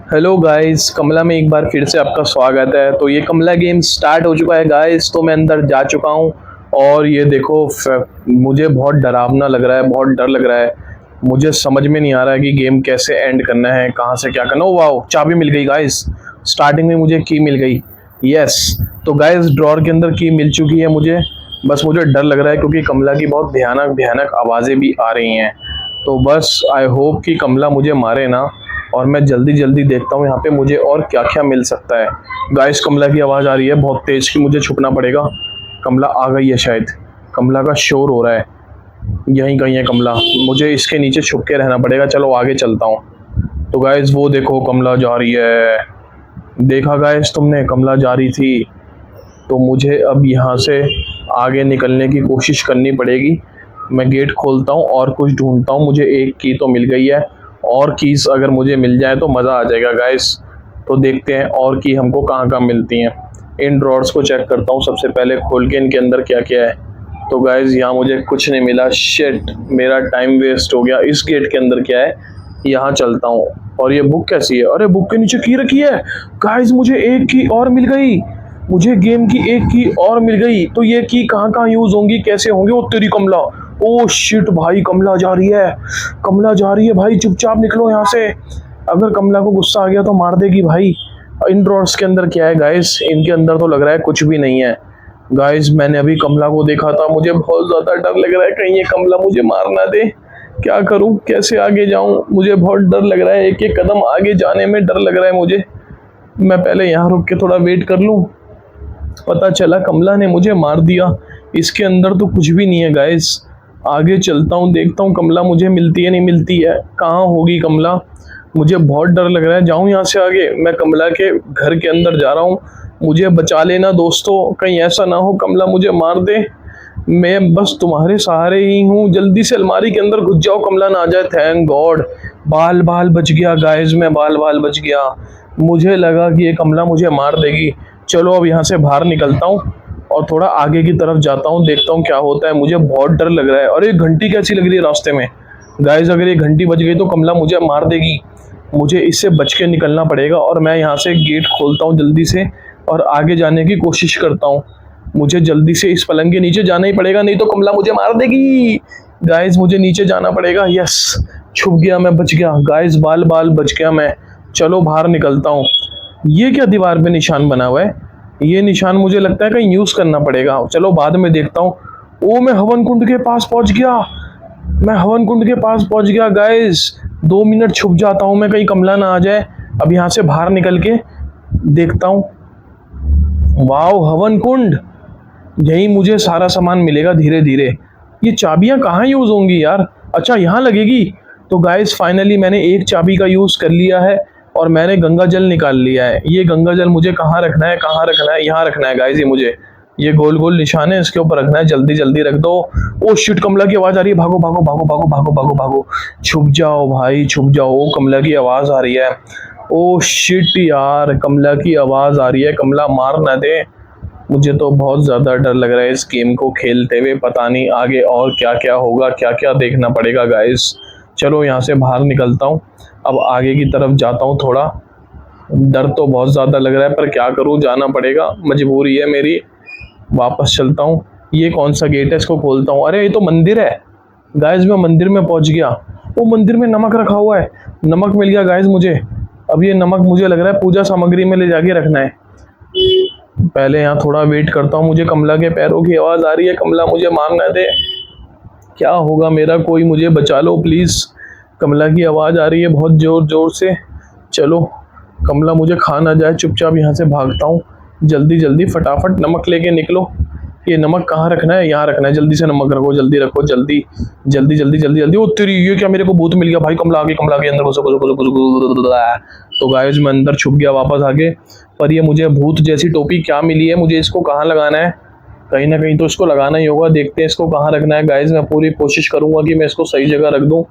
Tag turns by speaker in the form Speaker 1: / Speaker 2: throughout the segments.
Speaker 1: Hello guys, कमला में एक बार फिर से आपका स्वागत है। तो ये कमला गेम स्टार्ट हो चुका है गाइस। तो मैं अंदर जा चुका हूँ और ये देखो मुझे बहुत डरावना लग रहा है, बहुत डर लग रहा है। मुझे समझ में नहीं आ रहा है कि गेम कैसे एंड करना है, कहाँ से क्या करना। ओ वाओ, चाबी मिल गई गाइस। स्टार्टिंग में मुझे की मिल गई। यस। तो गाइस ड्रॉर के अंदर की मिल चुकी है मुझे। बस मुझे डर लग रहा है क्योंकि कमला की बहुत भयानक भयानक आवाज़ें भी आ रही हैं। तो बस आई होप कि कमला मुझे मारे ना। और मैं जल्दी जल्दी देखता हूँ यहाँ पे मुझे और क्या क्या मिल सकता है। गाइस कमला की आवाज़ आ रही है बहुत तेज़ की, मुझे छुपना पड़ेगा। कमला आ गई है शायद। कमला का शोर हो रहा है। यहीं कहीं है कमला। मुझे इसके नीचे छुप के रहना पड़ेगा। चलो आगे चलता हूँ। तो गाइस वो देखो कमला जा रही है। देखा गाइस तुमने, कमला जा रही थी। तो मुझे अब यहाँ से आगे निकलने की कोशिश करनी पड़ेगी। मैं गेट खोलता हूँ और कुछ ढूंढता हूँ। मुझे एक की तो मिल गई है। और कीज अगर मुझे मिल जाए तो मज़ा आ जाएगा गाइस। तो देखते हैं और की हमको कहाँ कहाँ मिलती हैं। इन ड्रॉर्स को चेक करता हूँ सबसे पहले खोल के, इनके अंदर क्या क्या है। तो गाइस यहाँ मुझे कुछ नहीं मिला। शिट, मेरा टाइम वेस्ट हो गया। इस गेट के अंदर क्या है, यहाँ चलता हूँ। और ये बुक कैसी है? अरे बुक के नीचे की रखी है। गाइस मुझे एक की और मिल गई। मुझे गेम की एक की और मिल गई। तो ये की कहाँ कहाँ यूज होंगी, कैसे होंगे? वो तेरी कमला। ओ शिट भाई, कमला जा रही है। कमला जा रही है भाई, चुपचाप निकलो यहाँ से। अगर कमला को गुस्सा आ गया तो मार देगी भाई। इन ड्रॉर्स के अंदर क्या है गाइस? इनके अंदर तो लग रहा है कुछ भी नहीं है। गाइस मैंने अभी कमला को देखा था। मुझे बहुत ज्यादा डर लग रहा है, कहीं ये कमला मुझे मार ना दे। क्या करूं, कैसे आगे जाऊं? मुझे बहुत डर लग रहा है। एक एक कदम आगे जाने में डर लग रहा है मुझे। मैं पहले यहाँ रुक के थोड़ा वेट कर लूं। पता चला कमला ने मुझे मार दिया। इसके अंदर तो कुछ भी नहीं है गाइस। आगे चलता हूँ, देखता हूँ कमला मुझे मिलती है नहीं मिलती है। कहाँ होगी कमला? मुझे बहुत डर लग रहा है। जाऊँ यहाँ से आगे? मैं कमला के घर के अंदर जा रहा हूँ। मुझे बचा लेना दोस्तों, कहीं ऐसा ना हो कमला मुझे मार दे। मैं बस तुम्हारे सहारे ही हूँ। जल्दी से अलमारी के अंदर घुस जाओ, कमला ना आ जाए। थैंक गॉड, बाल बाल बच गया गाइस। मैं बाल बाल बच गया। मुझे लगा कि ये कमला मुझे मार देगी। चलो अब यहाँ से बाहर निकलता हूँ और थोड़ा आगे की तरफ जाता हूँ, देखता हूँ क्या होता है। मुझे बहुत डर लग रहा है। और ये घंटी कैसी लग रही है रास्ते में? गाइस अगर ये घंटी बज गई तो कमला मुझे मार देगी। मुझे इससे बच के निकलना पड़ेगा। और मैं यहाँ से गेट खोलता हूँ जल्दी से और आगे जाने की कोशिश करता हूँ। मुझे जल्दी से इस पलंग के नीचे जाना ही पड़ेगा, नहीं तो कमला मुझे मार देगी। गाइस मुझे नीचे जाना पड़ेगा। यस, छुप गया मैं, बच गया गाइस। बाल बाल बच गया मैं। चलो बाहर निकलता हूँ। ये क्या दीवार पे निशान बना हुआ है? ये निशान मुझे लगता है कहीं यूज करना पड़ेगा। चलो बाद में देखता हूँ। ओ मैं हवन कुंड के पास पहुंच गया। मैं हवन कुंड के पास पहुंच गया गाइस। 2 मिनट छुप जाता हूँ मैं, कहीं कमला ना आ जाए। अब यहाँ से बाहर निकल के देखता हूँ। वाओ, हवन कुंड। यही मुझे सारा सामान मिलेगा धीरे धीरे। ये चाबियां कहाँ यूज होंगी यार? अच्छा यहाँ लगेगी। तो गाइस फाइनली मैंने एक चाबी का यूज कर लिया है और मैंने गंगा जल निकाल लिया है। ये गंगा जल मुझे कहाँ रखना है, कहाँ रखना है? यहाँ रखना है गाइस। ये मुझे ये गोल गोल निशान है, इसके ऊपर रखना है। जल्दी जल्दी रख दो। ओ शिट, कमला की आवाज आ रही है। भागो भागो भागो भागो भागो भागो भागो। छुप जाओ भाई छुप जाओ। ओ कमला की आवाज आ रही है। ओ शिट यार, कमला की आवाज आ रही है। कमला मार ना दे। मुझे तो बहुत ज़्यादा डर लग रहा है इस गेम को खेलते हुए। पता नहीं आगे और क्या क्या होगा, क्या क्या देखना पड़ेगा गाइस। चलो यहाँ से बाहर निकलता हूँ। अब आगे की तरफ जाता हूँ। थोड़ा डर तो बहुत ज़्यादा लग रहा है पर क्या करूँ, जाना पड़ेगा, मजबूरी है मेरी। वापस चलता हूँ। ये कौन सा गेट है, इसको खोलता हूँ। अरे ये तो मंदिर है गाइस। मैं मंदिर में पहुँच गया। वो मंदिर में नमक रखा हुआ है। नमक मिल गया गाइस मुझे। अब ये नमक मुझे लग रहा है पूजा सामग्री में ले जाके रखना है। पहले यहाँ थोड़ा वेट करता हूँ। मुझे कमला के पैरों की आवाज़ आ रही है। कमला मुझे मार ना दे। क्या होगा मेरा, कोई मुझे बचा लो प्लीज़। कमला की आवाज़ आ रही है बहुत ज़ोर ज़ोर से। चलो कमला मुझे खा ना जाए। चुपचाप यहाँ से भागता हूँ। जल्दी जल्दी फटाफट नमक लेके निकलो। ये नमक कहाँ रखना है? यहाँ रखना है। जल्दी से नमक रखो, जल्दी रखो, जल्दी जल्दी जल्दी जल्दी जल्दी। ओ तेरी, ये क्या मेरे को भूत मिल गया भाई? कमला आ गई, कमला के अंदर घुसो घुसो घुसो घुसो घुसो। तो गाइस मैं अंदर छुप गया वापस आगे। पर ये मुझे भूत जैसी टोपी क्या मिली है? मुझे इसको कहाँ लगाना है? कहीं ना कहीं तो इसको लगाना ही होगा। देखते हैं इसको कहाँ रखना है गाइस। मैं पूरी कोशिश करूंगा कि मैं इसको सही जगह रख दूं।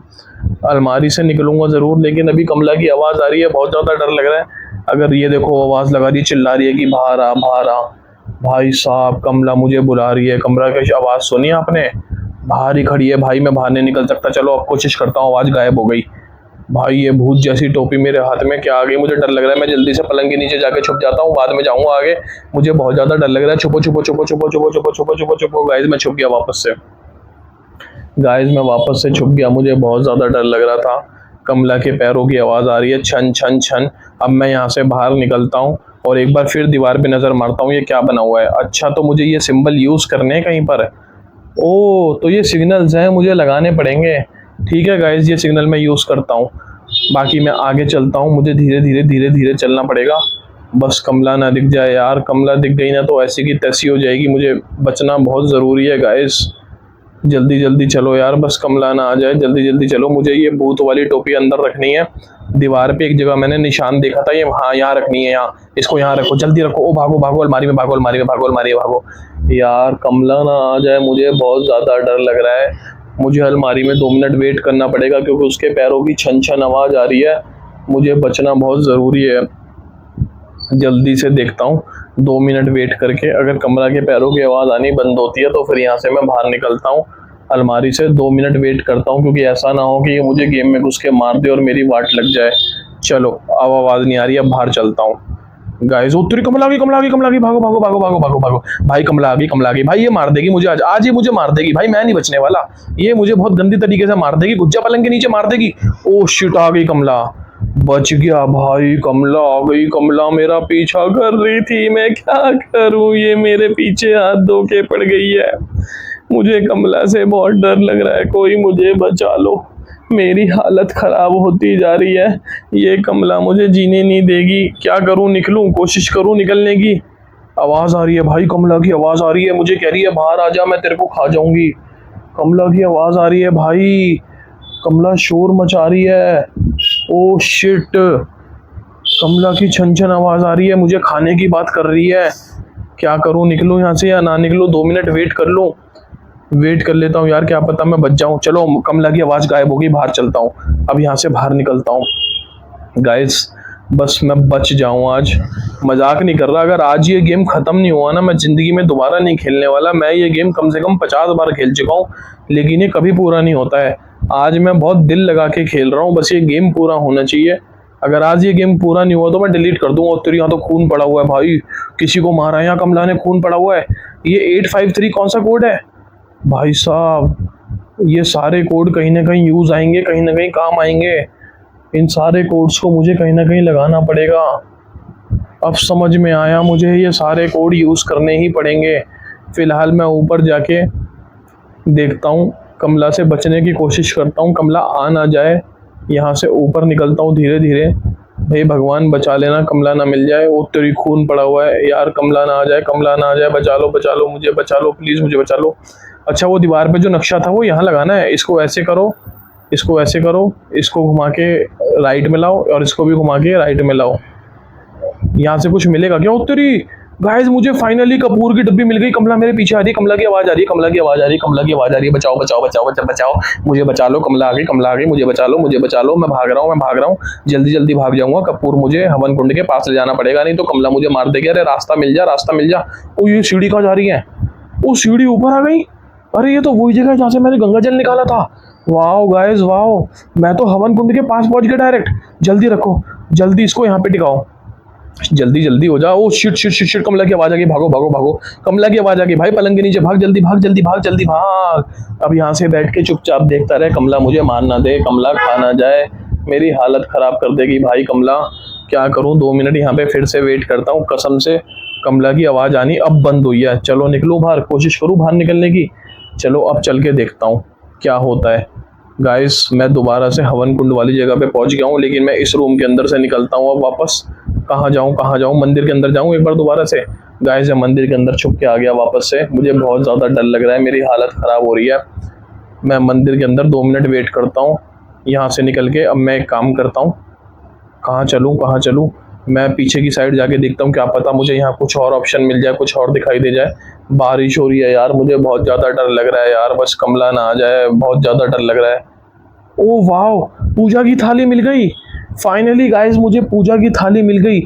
Speaker 1: अलमारी से निकलूंगा ज़रूर, लेकिन अभी कमला की आवाज़ आ रही है। बहुत ज़्यादा डर लग रहा है। अगर ये देखो आवाज़ लगा रही, चिल्ला रही है कि बाहर आ बाहर आ। भाई साहब कमला मुझे बुला रही है। कमला की आवाज़ सुनी आपने? बाहर ही खड़ी है भाई। मैं बाहर नहीं निकल सकता। चलो अब कोशिश करता हूँ। आवाज़ गायब हो गई। भाई ये भूत जैसी टोपी मेरे हाथ में क्या आ गई, मुझे डर लग रहा है। मैं जल्दी से पलंग के नीचे जाके छुप जाता हूँ, बाद में जाऊंगा आगे। मुझे बहुत ज्यादा डर लग रहा है। छुपो छुपो छुपो छुपो छुपो छुपो छुपो छुपो छुपो गाइस, मैं छुप गया वापस से। गाइस मैं वापस से छुप गया, मुझे बहुत ज़्यादा डर लग रहा था। कमला के पैरों की आवाज़ आ रही है, छन छन छन। अब मैं यहाँ से बाहर निकलता हूँ और एक बार फिर दीवार पे नज़र मारता हूँ, ये क्या बना हुआ है। अच्छा, तो मुझे ये सिंबल यूज़ करने हैं कहीं पर। ओ, तो ये सिग्नल्स हैं, मुझे लगाने पड़ेंगे। ठीक है गाइस, ये सिग्नल मैं यूज़ करता हूँ। बाकी मैं आगे चलता हूँ, मुझे धीरे धीरे धीरे धीरे चलना पड़ेगा। बस कमला ना दिख जाए यार, कमला दिख गई ना तो ऐसी की तैसी हो जाएगी। मुझे बचना बहुत ज़रूरी है गाइस। जल्दी जल्दी चलो यार, बस कमला ना आ जाए। जल्दी जल्दी चलो, मुझे ये भूत वाली टोपी अंदर रखनी है। दीवार पे एक जगह मैंने निशान देखा था, ये हाँ यहाँ रखनी है, यहाँ इसको यहाँ रखो, जल्दी रखो। ओ भागो भागो, अलमारी में भागो, अलमारी में भागो, अलमारी में भागो। यार कमला ना आ जाए, मुझे बहुत ज़्यादा डर लग रहा है। मुझे अलमारी में 2 मिनट वेट करना पड़ेगा क्योंकि उसके पैरों की छन छन आवाज़ आ रही है। मुझे बचना बहुत ज़रूरी है। जल्दी से देखता हूँ, 2 मिनट वेट करके अगर कमरा के पैरों की आवाज़ आनी बंद होती है तो फिर यहाँ से मैं बाहर निकलता हूँ। अलमारी से 2 मिनट वेट करता हूँ क्योंकि ऐसा ना हो कि ये मुझे गेम में घुस के मार दे और मेरी वाट लग जाए। चलो, अब आवाज़ नहीं आ रही, अब बाहर चलता हूँ। गाइस उत्तरी कमला आ गई, कमला आ गई, कमला आ गई, भागो भागो भागो भागो भागो भागो। भाई कमला आ गई, कमला आ गई। भाई ये मार देगी मुझे, आज आज ये मुझे मार देगी भाई, मैं नहीं बचने वाला। ये मुझे बहुत गंदी तरीके से मार देगी, गुज्जा पलंग के नीचे मार देगी। ओ शिट, आ गई कमला, बच गया भाई। कमला आ गई, कमला मेरा पीछा कर रही थी, मैं क्या करूं, ये मेरे पीछे हाथ धो के पड़ गई है। मुझे कमला से बहुत डर लग रहा है, कोई मुझे बचा लो, मेरी हालत खराब होती जा रही है। ये कमला मुझे जीने नहीं देगी, क्या करूं, निकलूं, कोशिश करूं निकलने की। आवाज़ आ रही है भाई, कमला की आवाज़ आ रही है, मुझे कह रही है बाहर आ जा, मैं तेरे को खा जाऊंगी। कमला की आवाज़ आ रही है भाई, कमला शोर मचा रही है। ओ शिट, कमला की छन छन आवाज़ आ रही है, मुझे खाने की बात कर रही है। क्या करूं, निकलूं यहाँ से या ना निकलूं, 2 मिनट वेट कर लूं। वेट कर लेता हूँ यार, क्या पता मैं बच जाऊं। चलो, कमला की आवाज़ गायब होगी, बाहर चलता हूँ। अब यहाँ से बाहर निकलता हूँ। गाइस बस मैं बच जाऊं आज, मजाक नहीं कर रहा। अगर आज ये गेम ख़त्म नहीं हुआ ना, मैं ज़िंदगी में दोबारा नहीं खेलने वाला। मैं ये गेम कम से कम 50 बार खेल चुका हूँ, लेकिन ये कभी पूरा नहीं होता है। आज मैं बहुत दिल लगा के खेल रहा हूँ, बस ये गेम पूरा होना चाहिए। अगर आज ये गेम पूरा नहीं हुआ तो मैं डिलीट कर दूंगा। और तेरे यहाँ तो खून पड़ा हुआ है भाई, किसी को मारा है यहाँ, कमला ने, खून पड़ा हुआ है। ये 853 कौन सा कोड है भाई साहब? ये सारे कोड कहीं ना कहीं यूज़ आएंगे, कहीं ना कहीं काम आएंगे। इन सारे कोड्स को मुझे कहीं ना कहीं लगाना पड़ेगा। अब समझ में आया, मुझे ये सारे कोड यूज़ करने ही पड़ेंगे। फ़िलहाल मैं ऊपर जाके देखता हूँ, कमला से बचने की कोशिश करता हूँ, कमला आ ना जाए। यहाँ से ऊपर निकलता हूँ धीरे धीरे। हे भगवान बचा लेना, कमला ना मिल जाए। वो तेरी खून पड़ा हुआ है यार, कमला ना आ जाए, कमला ना आ जाए। बचा लो मुझे, बचा लो प्लीज़, मुझे बचा लो। अच्छा, वो दीवार पे जो नक्शा था वो यहाँ लगाना है। इसको ऐसे करो, इसको ऐसे करो, इसको घुमा के राइट में लाओ और इसको भी घुमा के राइट में लाओ। यहाँ से कुछ मिलेगा क्या? उत्तरी गाइस, मुझे फाइनली कपूर की डब्बी मिल गई। कमला मेरे पीछे आ रही है, कमला की आवाज़ आ रही है, कमला की आवाज़ आ रही है, कमला की आवाज़ आ रही है। बचाओ बचाओ बचाओ बचाओ बचाओ, मुझे बचा लो, कमला आ गई, कमला आ गई, मुझे बचा लो, मुझे बचा लो। मैं भाग रहा हूँ, मैं भाग रहा हूँ, जल्दी जल्दी भाग जाऊंगा। कपूर मुझे हवन कुंड के पास ले जाना पड़ेगा, नहीं तो कमला मुझे मार देगी। अरे रास्ता मिल जा, रास्ता मिल जा। ओ ये सीढ़ी कहाँ जा रही है? वो सीढ़ी ऊपर आ गई। अरे ये तो वही जगह है जहाँ से मैंने गंगा जल निकाला था। वाओ गाइस वाओ, मैं तो हवन कुंड के पास पहुंच गया डायरेक्ट। जल्दी रखो, जल्दी इसको यहाँ पे टिकाओ, जल्दी जल्दी हो जाओ। Oh shit shit shit shit, Kamla की आवाज़ आ गई, भागो भागो भागो। कमला की आवाज़ आ गई भाई, पलंग के नीचे भाग, जल्दी भाग, जल्दी भाग, जल्दी भाग। अब यहाँ से बैठ के चुपचाप देखता रहे, कमला मुझे मार ना दे, कमला खा ना जाए, मेरी हालत ख़राब कर देगी भाई कमला। क्या करूँ, 2 मिनट यहाँ पे फिर से वेट करता हूँ। कसम से कमला की आवाज़ आनी अब बंद हुई है। चलो निकलो बाहर, कोशिश करूँ बाहर निकलने की। चलो अब चल के देखता हूँ क्या होता है। गाइस मैं दोबारा से हवन कुंड वाली जगह पे पहुंच गया हूँ, लेकिन मैं इस रूम के अंदर से निकलता हूँ अब वापस। कहाँ जाऊँ, कहाँ जाऊँ? मंदिर के अंदर जाऊँ एक बार दोबारा से। गाइस मैं मंदिर के अंदर छुप के आ गया वापस से। मुझे बहुत ज़्यादा डर लग रहा है, मेरी हालत ख़राब हो रही है। मैं मंदिर के अंदर 2 मिनट वेट करता हूँ। यहाँ से निकल के अब मैं एक काम करता हूँ, कहाँ चलूँ, कहाँ चलूँ? मैं पीछे की साइड जाके देखता हूँ, क्या पता मुझे यहाँ कुछ और ऑप्शन मिल जाए, कुछ और दिखाई दे जाए। बारिश हो रही है यार, मुझे बहुत ज़्यादा डर लग रहा है यार, बस कमला ना आ जाए, बहुत ज़्यादा डर लग रहा है। ओह वाओ, पूजा की थाली मिल गई फाइनली। गाइस मुझे पूजा की थाली मिल गई।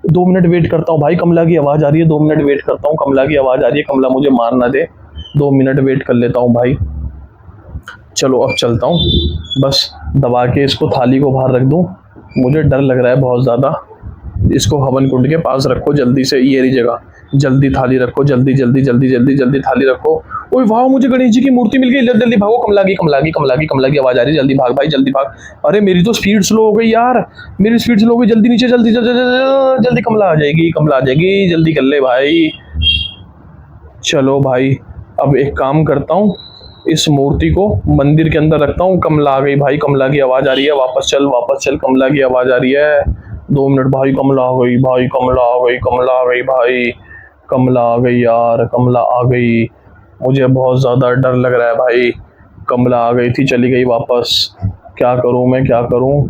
Speaker 1: 2 मिनट वेट करता हूँ भाई, कमला की आवाज़ आ रही है, 2 मिनट वेट करता हूँ, कमला की आवाज़ आ रही है, कमला मुझे मार ना दे। 2 मिनट वेट कर लेता हूँ भाई। चलो अब चलता हूँ, बस दबा के इसको थाली को बाहर रख दूँ। मुझे डर लग रहा है बहुत ज़्यादा। इसको हवन कुंड के पास रखो जल्दी से, ये रही जगह। जल्दी थाली रखो, जल्दी जल्दी जल्दी जल्दी जल्दी थाली रखो। ओए वाह, मुझे गणेश जी की मूर्ति मिल गई। जल्दी जल्दी भागो, कमला की कमला की कमला की कमला की आवाज आ रही है। जल्दी भाग भाई, जल्दी भाग। अरे मेरी तो स्पीड स्लो हो गई यार, मेरी स्पीड स्लो हो गई। जल्दी नीचे, जल्दी जल्दी जल्दी जल्दी, कमला आ जाएगी, कमला आ जाएगी। जल्दी कर ले भाई। चलो भाई, अब एक काम करता हूँ, इस मूर्ति को मंदिर के अंदर रखता हूँ। कमला आ गई भाई, कमला की आवाज़ आ रही है। वापस चल, वापस चल, कमला की आवाज़ आ रही है। 2 मिनट भाई, कमला आ गई भाई, कमला आ गई, कमला आ गई भाई, कमला आ गई यार, कमला आ गई। मुझे बहुत ज़्यादा डर लग रहा है भाई। कमला आ गई थी, चली गई वापस। क्या करूँ मैं, क्या करूँ।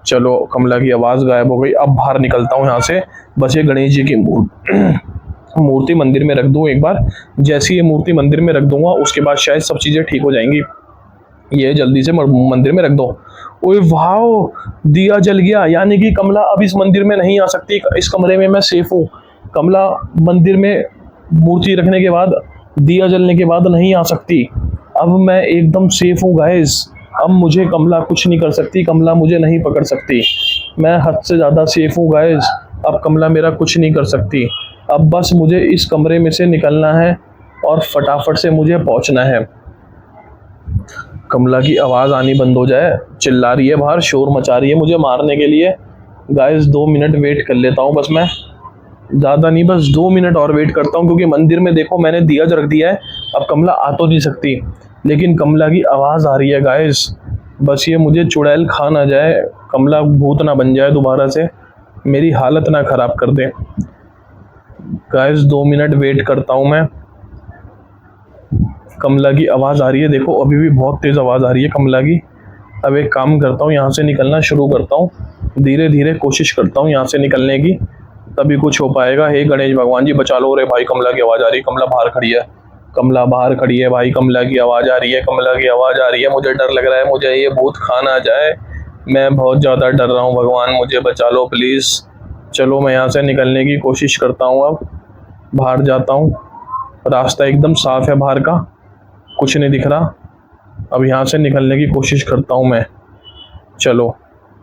Speaker 1: चलो, कमला की आवाज़ गायब हो गई। अब बाहर निकलता हूँ यहाँ से। बस ये गणेश जी की मूर्ति मंदिर में रख दूँ एक बार। जैसे ये मूर्ति मंदिर में रख दूंगा, उसके बाद शायद सब चीज़ें ठीक हो जाएंगी। ये जल्दी से मंदिर में रख दो। ओए वाह, दिया जल गया, यानी कि कमला अब इस मंदिर में नहीं आ सकती। इस कमरे में मैं सेफ हूँ। कमला मंदिर में मूर्ति रखने के बाद, दिया जलने के बाद नहीं आ सकती। अब मैं एकदम सेफ हूँ गाइस। अब मुझे कमला कुछ नहीं कर सकती, कमला मुझे नहीं पकड़ सकती। मैं हद से ज़्यादा सेफ हूँ गाइस। अब कमला मेरा कुछ नहीं कर सकती। अब बस मुझे इस कमरे में से निकलना है और फटाफट से मुझे पहुंचना है। कमला की आवाज़ आनी बंद हो जाए, चिल्ला रही है बाहर, शोर मचा रही है मुझे मारने के लिए। गाइस 2 मिनट वेट कर लेता हूँ बस मैं, ज़्यादा नहीं, बस 2 मिनट और वेट करता हूँ। क्योंकि मंदिर में देखो मैंने दिया रख दिया है। अब कमला आ तो नहीं सकती, लेकिन कमला की आवाज़ आ रही है गाइस। बस ये मुझे चुड़ैल खा ना जाए, कमला भूत ना बन जाए दोबारा से, मेरी हालत ना ख़राब कर दे। गाइस 2 मिनट वेट करता हूँ मैं। कमला की आवाज़ आ रही है, देखो अभी भी बहुत तेज़ आवाज़ आ रही है कमला की। अब एक काम करता हूँ, यहाँ से निकलना शुरू करता हूँ। धीरे धीरे कोशिश करता हूँ यहाँ से निकलने की, तभी कुछ हो पाएगा। हे गणेश भगवान जी बचा लो रे भाई। कमला की आवाज़ आ रही है, कमला बाहर खड़ी है, कमला बाहर खड़ी है भाई। कमला की आवाज़ आ रही है, कमला की आवाज़ आ रही है। मुझे डर लग रहा है, मुझे ये भूत खा ना जाए। मैं बहुत ज़्यादा डर रहा हूँ, भगवान मुझे बचा लो प्लीज़। चलो मैं यहाँ से निकलने की कोशिश करता हूँ। अब बाहर जाता हूँ, रास्ता एकदम साफ़ है बाहर का, कुछ नहीं दिख रहा। अब यहाँ से निकलने की कोशिश करता हूँ मैं। चलो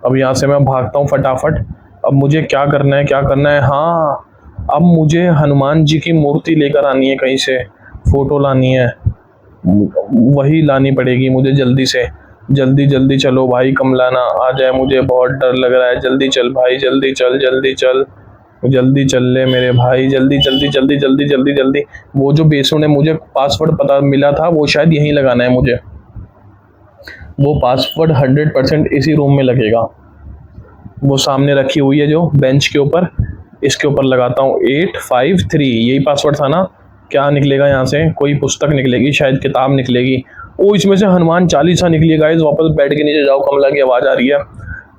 Speaker 1: अब यहाँ से मैं भागता हूँ फटाफट। अब मुझे क्या करना है, क्या करना है। हाँ, अब मुझे हनुमान जी की मूर्ति लेकर आनी है, कहीं से फ़ोटो लानी है, वही लानी पड़ेगी मुझे जल्दी से। जल्दी जल्दी चलो भाई, कमला ना आ जाए, मुझे बहुत डर लग रहा है। जल्दी चल भाई, जल्दी चल, जल्दी चल, जल्दी चल ले मेरे भाई, जल्दी जल्दी जल्दी जल्दी जल्दी जल्दी। वो जो बेसु ने मुझे पासवर्ड पता मिला था, वो शायद यहीं लगाना है मुझे। वो पासवर्ड 100% इसी रूम में लगेगा। वो सामने रखी हुई है जो बेंच के ऊपर, इसके ऊपर लगाता हूँ। 853 यही पासवर्ड था ना। क्या निकलेगा यहाँ से, कोई पुस्तक निकलेगी शायद, किताब निकलेगी। ओ इसमें से हनुमान चालीसा निकली है गाइस। वापस बेड के नीचे जाओ, कमला की आवाज़ आ रही है।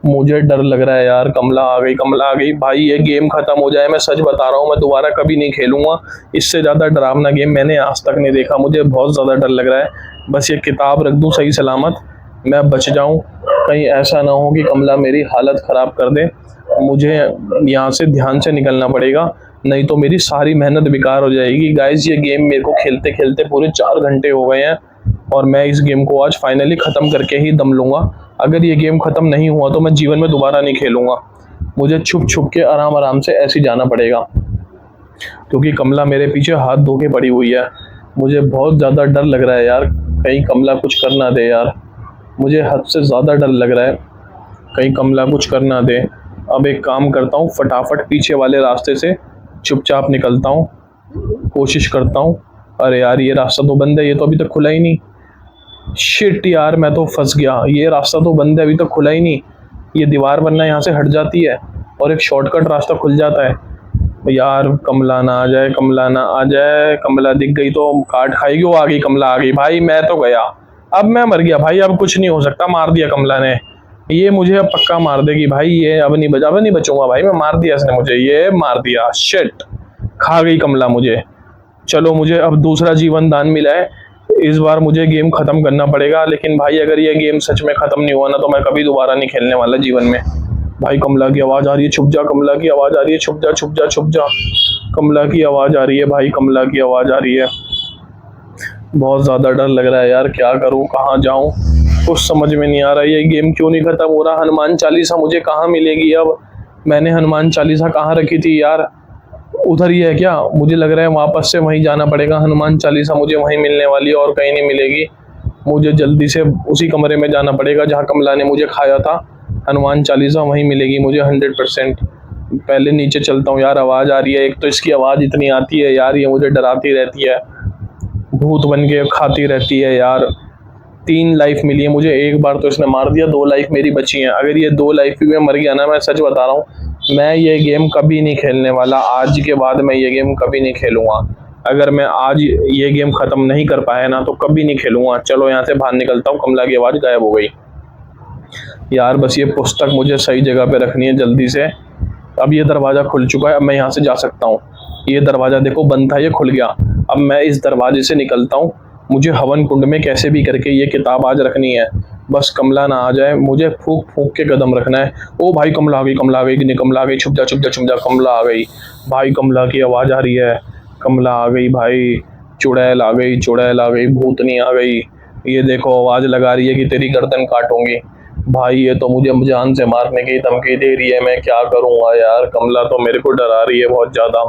Speaker 1: मुझे डर लग रहा है यार, कमला आ गई, कमला आ गई भाई। ये गेम ख़त्म हो जाए, मैं सच बता रहा हूँ, मैं दोबारा कभी नहीं खेलूँगा। इससे ज़्यादा डरावना गेम मैंने आज तक नहीं देखा। मुझे बहुत ज़्यादा डर लग रहा है। बस ये किताब रख दूँ सही सलामत, मैं बच जाऊँ। कहीं ऐसा ना हो कि कमला मेरी हालत ख़राब कर दे। मुझे यहाँ से ध्यान से निकलना पड़ेगा, नहीं तो मेरी सारी मेहनत बेकार हो जाएगी। गाइस ये गेम मेरे को खेलते खेलते पूरे 4 घंटे हो गए हैं, और मैं इस गेम को आज फाइनली ख़त्म करके ही दम लूँगा। अगर ये गेम ख़त्म नहीं हुआ तो मैं जीवन में दोबारा नहीं खेलूँगा। मुझे छुप छुप के आराम आराम से ऐसे जाना पड़ेगा, क्योंकि कमला मेरे पीछे हाथ धो के पड़ी हुई है। मुझे बहुत ज़्यादा डर लग रहा है यार, कहीं कमला कुछ कर ना दे यार। मुझे हद से ज़्यादा डर लग रहा है, कहीं कमला कुछ कर ना दे। अब एक काम करता हूँ, फटाफट पीछे वाले रास्ते से चुपचाप निकलता हूँ, कोशिश करता हूँ। अरे यार ये रास्ता तो बंद है, ये तो अभी तक खुला ही नहीं। शिट यार, मैं तो फंस गया। ये रास्ता तो बंद है, अभी तक खुला ही नहीं। ये दीवार वरना यहाँ से हट जाती है और एक शॉर्टकट रास्ता खुल जाता है। यार कमला ना आ जाए, कमला ना आ जाए। कमला दिख गई तो काट खाएगी। वो आ गई, कमला आ गई भाई। मैं तो गया, अब मैं मर गया भाई। अब कुछ नहीं हो सकता, मार दिया कमला ने। ये मुझे अब पक्का मार देगी भाई। ये अब नहीं बचूंगा भाई मैं। मार दिया इसने मुझे, ये मार दिया। शिट, खा गई कमला मुझे। चलो मुझे अब दूसरा जीवन दान मिला है। इस बार मुझे गेम ख़त्म करना पड़ेगा। लेकिन भाई अगर ये गेम सच में ख़त्म नहीं हुआ ना, तो मैं कभी दोबारा नहीं खेलने वाला जीवन में। भाई कमला की आवाज़ आ रही है, छुप जा। कमला की आवाज़ आ रही है, छुप जा छुप जा छुप जा। कमला की आवाज़ आ रही है भाई, कमला की आवाज़ आ रही है। बहुत ज़्यादा डर लग रहा है यार, क्या करूँ, कहाँ जाऊँ, कुछ समझ में नहीं आ रहा है। ये गेम क्यों नहीं ख़त्म हो रहा? हनुमान चालीसा मुझे कहाँ मिलेगी अब? मैंने हनुमान चालीसा कहाँ रखी थी यार? उधर ही है क्या? मुझे लग रहा है वापस से वहीं जाना पड़ेगा। हनुमान चालीसा मुझे वहीं मिलने वाली है और कहीं नहीं मिलेगी। मुझे जल्दी से उसी कमरे में जाना पड़ेगा जहाँ कमला ने मुझे खाया था। हनुमान चालीसा वहीं मिलेगी मुझे 100%। पहले नीचे चलता हूँ यार, आवाज़ आ रही है। एक तो इसकी आवाज़ इतनी आती है यार, ये मुझे डराती रहती है, भूत बन के खाती रहती है यार। 3 लाइफ मिली है मुझे, एक बार तो इसने मार दिया, 2 लाइफ मेरी बची हैं। अगर ये 2 लाइफ भी मैं मर गया ना, मैं सच बता रहा हूँ, मैं ये गेम कभी नहीं खेलने वाला। आज के बाद मैं ये गेम कभी नहीं खेलूँगा। अगर मैं आज ये गेम ख़त्म नहीं कर पाया ना, तो कभी नहीं खेलूँगा। चलो यहाँ से बाहर निकलता हूँ। कमला की आवाज़ गायब हो गई यार। बस ये पुस्तक मुझे सही जगह पे रखनी है जल्दी से। अब ये दरवाज़ा खुल चुका है, अब मैं यहाँ से जा सकता हूँ। ये दरवाज़ा देखो बंद था, ये खुल गया। अब मैं इस दरवाजे से निकलता हूँ। मुझे हवन कुंड में कैसे भी करके ये किताब आज रखनी है। बस कमला ना आ जाए, मुझे फूंक फूंक के कदम रखना है। ओ भाई कमला आ गई, कमला आ गई, नहीं कमला आ गई, छुप जा छुप जा छुप जा। कमला आ गई भाई, कमला की आवाज़ आ रही है। कमला आ गई भाई, चुड़ैल आ गई, चुड़ैल आ गई, भूतनी आ गई। ये देखो आवाज़ लगा रही है कि तेरी गर्दन काटूंगी। भाई ये तो मुझे जान से मारने की धमकी दे रही है, मैं क्या करूँगा यार? कमला तो मेरे को डरा रही है बहुत ज़्यादा।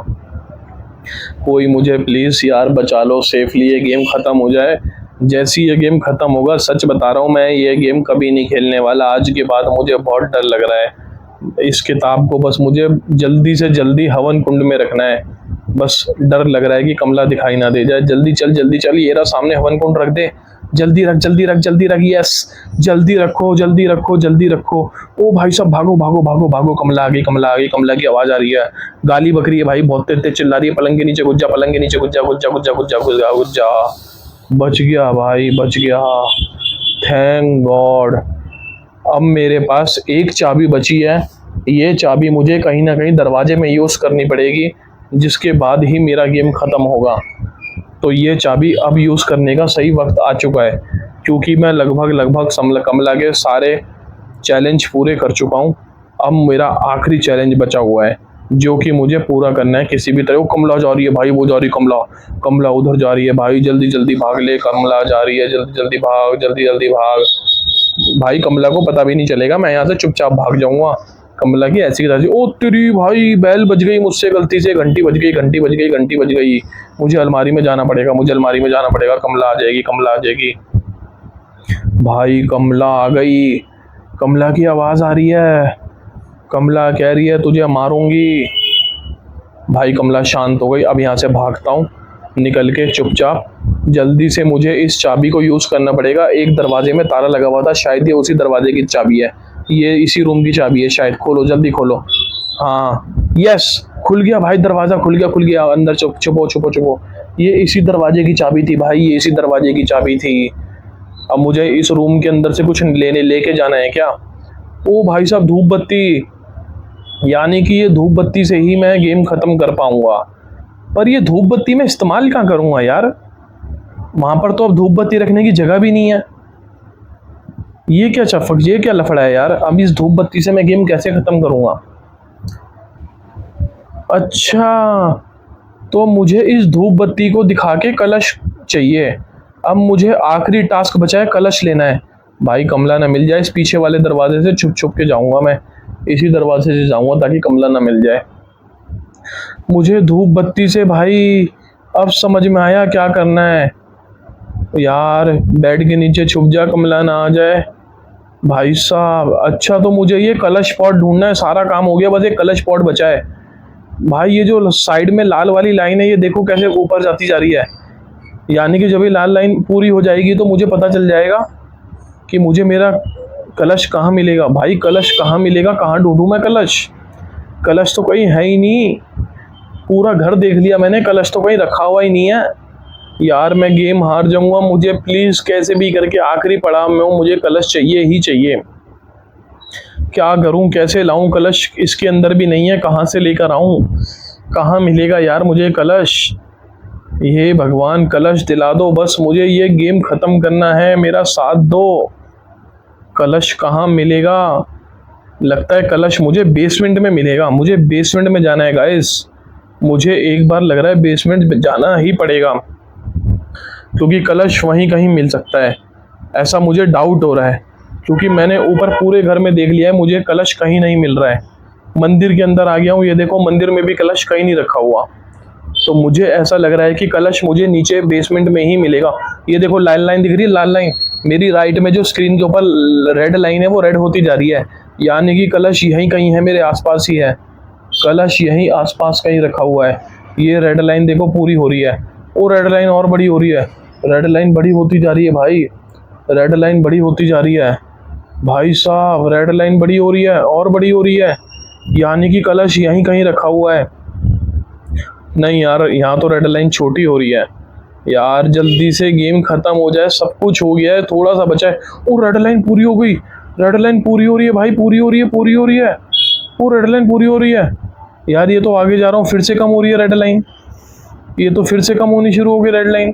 Speaker 1: कोई मुझे प्लीज़ यार बचा लो सेफली, ये गेम ख़त्म हो जाए। जैसी ये गेम ख़त्म होगा, सच बता रहा हूँ, मैं ये गेम कभी नहीं खेलने वाला। आज के बाद मुझे बहुत डर लग रहा है। इस किताब को बस मुझे जल्दी से जल्दी हवन कुंड में रखना है। बस डर लग रहा है कि कमला दिखाई ना दे जाए। जल्दी चल, जल्दी चल, ये रहा सामने हवन कुंड, रख दे। जल्दी रख, जल्दी रख, जल्दी रख। यस, जल्दी रखो, जल्दी रखो, जल्दी रखो। ओ भाई साहब, भागो भागो भागो भागो। कमला आ गई, कमला आ गई। कमला की आवाज़ आ रही है, गाली बक रही है भाई, बहुत तेज तेज चिल्ला रही है। पलंग के नीचे घुस जा, पलंग के नीचे घुस जा, घुस जा, घुस जा, घुस जा, घुस जा, घुस जा। बच गया भाई, बच गया, थैंक गॉड। अब मेरे पास एक चाबी बची है। ये चाबी मुझे कहीं ना कहीं दरवाजे में यूज़ करनी पड़ेगी, जिसके बाद ही मेरा गेम ख़त्म होगा। तो ये चाबी अब यूज़ करने का सही वक्त आ चुका है, क्योंकि मैं लगभग लगभग कमला के सारे चैलेंज पूरे कर चुका हूँ। अब मेरा आखिरी चैलेंज बचा हुआ है, जो कि मुझे पूरा करना है किसी भी तरह। वो कमला जा रही है भाई, वो जा रही कमला, कमला उधर जा रही है भाई। जल्दी जल्दी भाग ले, कमला जा रही है, जल्दी जल्दी भाग, जल्दी जल्दी भाग। भाई कमला को पता भी नहीं चलेगा, मैं यहाँ से चुपचाप भाग जाऊँगा। कमला की ऐसी की तैसी। ओ तेरी भाई, बैल बज गई मुझसे गलती से, घंटी बज गई, घंटी बज गई, घंटी बज गई। मुझे अलमारी में जाना पड़ेगा, मुझे अलमारी में जाना पड़ेगा। कमला आ जाएगी, कमला आ जाएगी। भाई कमला आ गई, कमला की आवाज़ आ रही है। कमला कह रही है तुझे मारूंगी। भाई कमला शांत हो गई। अब यहाँ से भागता हूँ निकल के चुपचाप। जल्दी से मुझे इस चाबी को यूज़ करना पड़ेगा। एक दरवाजे में ताला लगा हुआ था, शायद ये उसी दरवाजे की चाबी है। ये इसी रूम की चाबी है शायद। खोलो, जल्दी खोलो। हाँ, यस, खुल गया भाई, दरवाज़ा खुल गया, खुल गया। अंदर छुपो छुपो छुपो। ये इसी दरवाजे की चाबी थी भाई, ये इसी दरवाजे की चाबी थी। अब मुझे इस रूम के अंदर से कुछ लेके जाना है क्या? ओ भाई साहब, धूप बत्ती, यानी कि ये धूप बत्ती से ही मैं गेम ख़त्म कर पाऊँगा। पर ये धूप बत्ती मैं इस्तेमाल कहाँ करूँगा यार? वहाँ पर तो अब धूप बत्ती रखने की जगह भी नहीं है। ये क्या चफक, ये क्या लफड़ा है यार? अब इस धूप बत्ती से मैं गेम कैसे ख़त्म करूँगा? अच्छा, तो मुझे इस धूप बत्ती को दिखा के कलश चाहिए। अब मुझे आखिरी टास्क बचा है, कलश लेना है। भाई कमला ना मिल जाए, इस पीछे वाले दरवाजे से छुप छुप के जाऊँगा मैं। इसी दरवाजे से जाऊँगा ताकि कमला ना मिल जाए। मुझे धूप बत्ती से भाई अब समझ में आया क्या करना है यार। बेड के नीचे छुप जा, कमला ना आ जाए। भाई साहब, अच्छा तो मुझे ये कलश पॉट ढूंढना है। सारा काम हो गया, बस एक कलश पॉट बचा है। भाई ये जो साइड में लाल वाली लाइन है, ये देखो कैसे ऊपर जाती जा रही है। यानी कि जब ये लाल लाइन पूरी हो जाएगी तो मुझे पता चल जाएगा कि मुझे मेरा कलश कहाँ मिलेगा। भाई कलश कहाँ मिलेगा, कहाँ ढूंढूं मैं कलश? कलश तो कहीं है ही नहीं। पूरा घर देख लिया मैंने, कलश तो कहीं रखा हुआ ही नहीं है। यार मैं गेम हार जाऊंगा। मुझे प्लीज़ कैसे भी करके आखिरी पड़ाव में हूँ, मुझे कलश चाहिए ही चाहिए। क्या करूँ, कैसे लाऊं कलश? इसके अंदर भी नहीं है, कहाँ से लेकर आऊँ? कहाँ मिलेगा यार मुझे कलश? ये भगवान, कलश दिला दो बस, मुझे ये गेम ख़त्म करना है, मेरा साथ दो। कलश कहाँ मिलेगा? लगता है कलश मुझे बेसमेंट में मिलेगा। मुझे बेसमेंट में जाना है गाइस। मुझे एक बार लग रहा है बेसमेंट जाना ही पड़ेगा। क्योंकि कलश वहीं कहीं मिल सकता है, ऐसा मुझे डाउट हो रहा है। क्योंकि मैंने ऊपर पूरे घर में देख लिया है, मुझे कलश कहीं नहीं मिल रहा है। मंदिर के अंदर आ गया हूँ, ये देखो मंदिर में भी कलश कहीं नहीं रखा हुआ। तो मुझे ऐसा लग रहा है कि कलश मुझे नीचे बेसमेंट में ही मिलेगा। ये देखो लाल लाइन दिख रही है, लाल लाइन मेरी राइट में जो स्क्रीन के ऊपर रेड लाइन है वो रेड होती जा रही है, यानी कि कलश यहीं कहीं है, मेरे आसपास ही है। कलश यहीं आसपास कहीं रखा हुआ है। ये रेड लाइन देखो पूरी हो रही है, वो रेड लाइन और बड़ी हो रही है, रेड लाइन बड़ी होती जा रही है भाई, रेड लाइन बड़ी होती जा रही है भाई साहब, रेड लाइन बड़ी हो रही है और बड़ी हो रही है, यानी कि कलश यहीं कहीं रखा हुआ है। नहीं यार, यहाँ तो रेड लाइन छोटी हो रही है यार, जल्दी से गेम खत्म हो जाए, सब कुछ हो गया है, थोड़ा सा बचा है। वो रेड लाइन पूरी हो गई, रेड लाइन पूरी हो रही है भाई, पूरी हो रही है, पूरी हो रही है, वो रेड लाइन पूरी हो रही है यार। ये तो आगे जा रहा हूँ, फिर से कम हो रही है रेड लाइन, ये तो फिर से कम होनी शुरू हो गई रेड लाइन।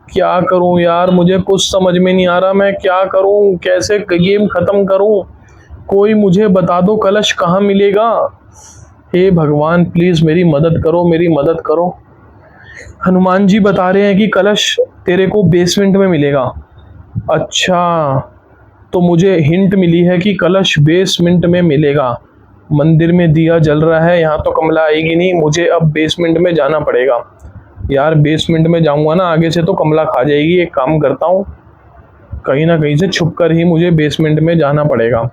Speaker 1: क्या करूँ यार, मुझे कुछ समझ में नहीं आ रहा, मैं क्या करूँ, कैसे गेम खत्म करूँ, कोई मुझे बता दो कलश कहाँ मिलेगा। हे भगवान प्लीज़ मेरी मदद करो, मेरी मदद करो। हनुमान जी बता रहे हैं कि कलश तेरे को बेसमेंट में मिलेगा। अच्छा, तो मुझे हिंट मिली है कि कलश बेसमेंट में मिलेगा। मंदिर में दिया जल रहा है, यहाँ तो कमला आएगी नहीं, मुझे अब बेसमेंट में जाना पड़ेगा यार। बेसमेंट में जाऊँगा ना आगे से तो कमला खा जाएगी। एक काम करता हूँ, कहीं ना कहीं से छुप कर ही मुझे बेसमेंट में जाना पड़ेगा।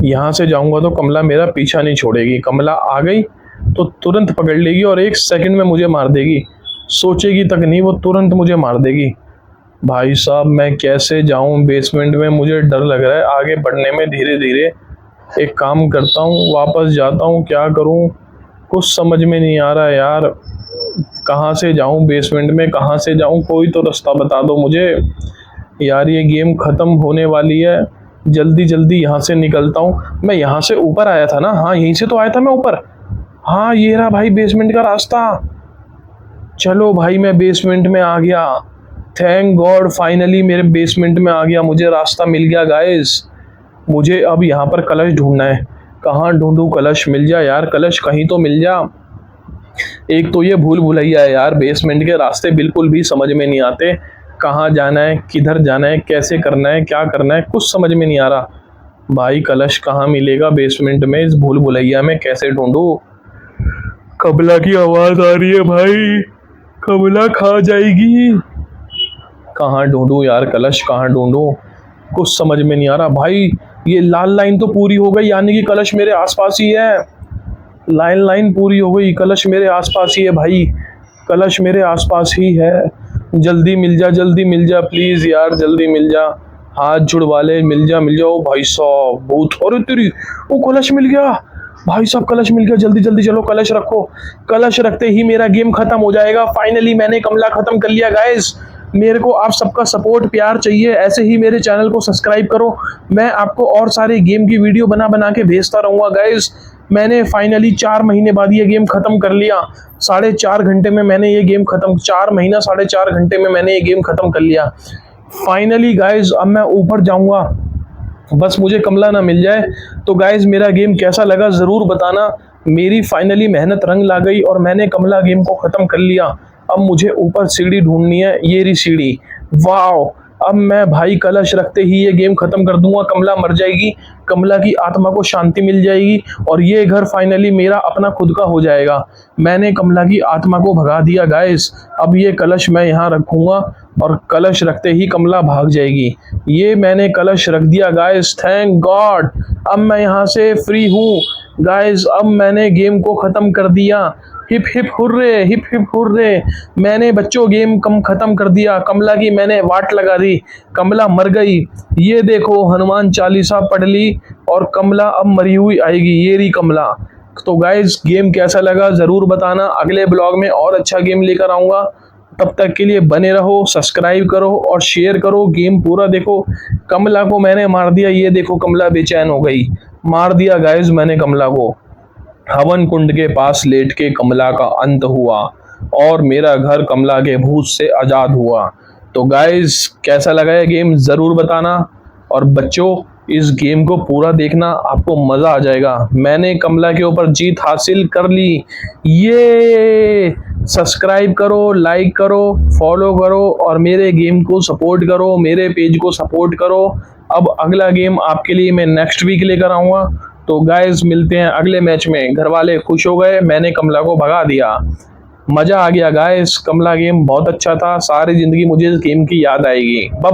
Speaker 1: यहाँ से जाऊँगा तो कमला मेरा पीछा नहीं छोड़ेगी, कमला आ गई तो तुरंत पकड़ लेगी और 1 सेकंड में मुझे मार देगी, सोचेगी तक नहीं, वो तुरंत मुझे मार देगी। भाई साहब मैं कैसे जाऊं बेसमेंट में, मुझे डर लग रहा है आगे बढ़ने में। धीरे धीरे एक काम करता हूं, वापस जाता हूं, क्या करूं कुछ समझ में नहीं आ रहा है यार। कहाँ से जाऊं बेसमेंट में, कहाँ से जाऊं, कोई तो रास्ता बता दो मुझे यार। ये गेम ख़त्म होने वाली है, जल्दी जल्दी यहाँ से निकलता हूँ। मैं यहाँ से ऊपर आया था ना, हाँ यहीं से तो आया था मैं ऊपर। हाँ ये रहा भाई बेसमेंट का रास्ता। चलो भाई मैं बेसमेंट में आ गया, थैंक गॉड फाइनली मेरे बेसमेंट में आ गया, मुझे रास्ता मिल गया गाइस। मुझे अब यहाँ पर कलश ढूंढना है, कहाँ ढूंढूं कलश, मिल जा यार कलश, कहीं तो मिल जा। एक तो ये भूल भुलैया है यार, बेसमेंट के रास्ते बिल्कुल भी समझ में नहीं आते, कहाँ जाना है, किधर जाना है, कैसे करना है, क्या करना है, कुछ समझ में नहीं आ रहा। भाई कलश कहाँ मिलेगा बेसमेंट में, इस भूल भुलैया में कैसे ढूंढूं। कमला की आवाज़ आ रही है भाई, कमला खा जाएगी। कहाँ ढूंढूं यार कलश, कहाँ ढूंढूं, कुछ समझ में नहीं आ रहा। भाई ये लाल लाइन तो पूरी हो गई, यानी कि कलश मेरे आसपास ही है। लाइन लाइन पूरी हो गई, कलश मेरे आसपास ही है भाई, कलश मेरे आसपास ही है। जल्दी मिल जा, जल्दी मिल जा प्लीज़ यार, जल्दी मिल जा, हाथ जुड़वा ले, मिल जा मिल जाओ। भाई साहब भूत, अरे तेरी, वो कलश मिल गया भाई साहब, कलश मिल गया, जल्दी जल्दी चलो कलश रखो। कलश रखते ही मेरा गेम खत्म हो जाएगा। फाइनली मैंने कमला खत्म कर लिया गाइस। मेरे को आप सबका सपोर्ट प्यार चाहिए, ऐसे ही मेरे चैनल को सब्सक्राइब करो, मैं आपको और सारे गेम की वीडियो बना बना के भेजता रहूँगा गाइस। मैंने फाइनली 4 महीने बाद ये गेम ख़त्म कर लिया, 4.5 घंटे में मैंने ये गेम ख़त्म, 4 महीना 4.5 घंटे में मैंने ये गेम ख़त्म कर लिया फाइनली गाइस। अब मैं ऊपर जाऊँगा, बस मुझे कमला ना मिल जाए। तो गाइस मेरा गेम कैसा लगा ज़रूर बताना। मेरी फाइनली मेहनत रंग ला गई और मैंने कमला गेम को ख़त्म कर लिया। अब मुझे ऊपर सीढ़ी ढूंढनी है, ये रही सीढ़ी, वाओ। अब मैं भाई कलश रखते ही ये गेम ख़त्म कर दूंगा, कमला मर जाएगी, कमला की आत्मा को शांति मिल जाएगी और ये घर फाइनली मेरा अपना खुद का हो जाएगा। मैंने कमला की आत्मा को भगा दिया गाइस। अब ये कलश मैं यहाँ रखूँगा और कलश रखते ही कमला भाग जाएगी। ये मैंने कलश रख दिया गाइस, थैंक गॉड। अब मैं यहाँ से फ्री हूँ गाइस, अब मैंने गेम को ख़त्म कर दिया। Hip hip hurray, hip hip hurray. मैंने बच्चों गेम ख़त्म कर दिया, कमला की मैंने वाट लगा दी, कमला मर गई। ये देखो हनुमान चालीसा पढ़ ली और कमला अब मरी हुई आएगी, ये रही कमला। तो गाइस गेम कैसा लगा ज़रूर बताना, अगले ब्लॉग में और अच्छा गेम लेकर आऊँगा। तब तक के लिए बने रहो, सब्सक्राइब करो और शेयर करो, गेम पूरा देखो। कमला को मैंने मार दिया, ये देखो कमला बेचैन हो गई, मार दिया गाइस मैंने कमला को। हवन कुंड के पास लेट के कमला का अंत हुआ और मेरा घर कमला के भूत से आज़ाद हुआ। तो गाइस कैसा लगा ये गेम ज़रूर बताना और बच्चों इस गेम को पूरा देखना, आपको मज़ा आ जाएगा। मैंने कमला के ऊपर जीत हासिल कर ली, ये सब्सक्राइब करो, लाइक करो, फॉलो करो और मेरे गेम को सपोर्ट करो, मेरे पेज को सपोर्ट करो। अब अगला गेम आपके लिए मैं नेक्स्ट वीक लेकर आऊँगा। तो गाइस मिलते हैं अगले मैच में। घर वाले खुश हो गए, मैंने कमला को भगा दिया। मज़ा आ गया गाइस, कमला गेम बहुत अच्छा था। सारी ज़िंदगी मुझे इस गेम की याद आएगी।